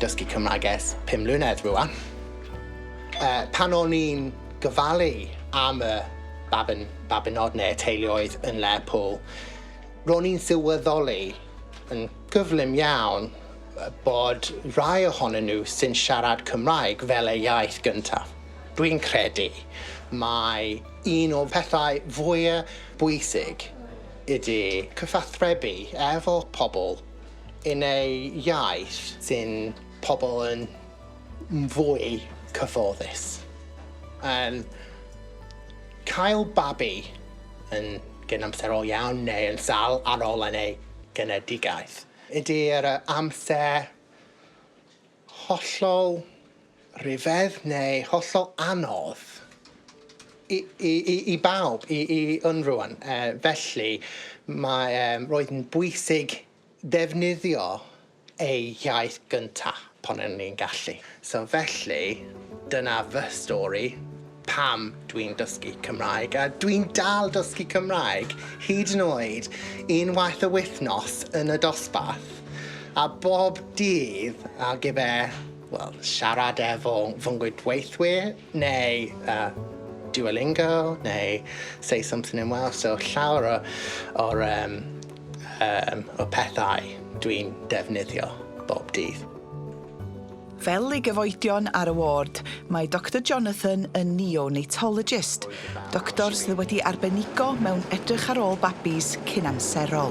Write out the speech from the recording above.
dysgu Cymraeg ers 5 mlynedd rwan. Pan o'n i'n gyfalu am y babinod neu teuluoedd yn Lerpwl, ro'n i'n sylweddoli yn gyflym iawn bod rai ohonyn nhw sy'n siarad Cymraeg fel eu iaith gyntaf. Dwi'n credu mai un o'r pethau fwyaf bwysig ydy cyfathrebu efo pobl yn eu iaith sy'n pobl yn fwy cyfforddus. Cael babi yn gynamserol iawn neu yn sâl ar ôl yn ei genedigaeth ydy'r amser hollol rhyfedd neu hollol anodd i bawb, i unrhyw. Felly, roedd yn bwysig defnyddio ei iaith gyntaf pan o'n i'n gallu. So felly, dyna fy stori pam dwi'n dysgu Cymraeg. A dwi'n dal dysgu Cymraeg hyd yn oed unwaith y wythnos yn y dosbarth. A bob dydd ar gyfer siarad efo fy ngwydweithwyr neu Duolingo neu say something in Welsh. So llawer o'r pethau dwi'n defnyddio bob dydd. Fel ei gyfoedion ar y ward, mae Dr Jonathan yn neonatologist, doctor sydd wedi arbenigo mewn edrych ar ôl babis cynamserol.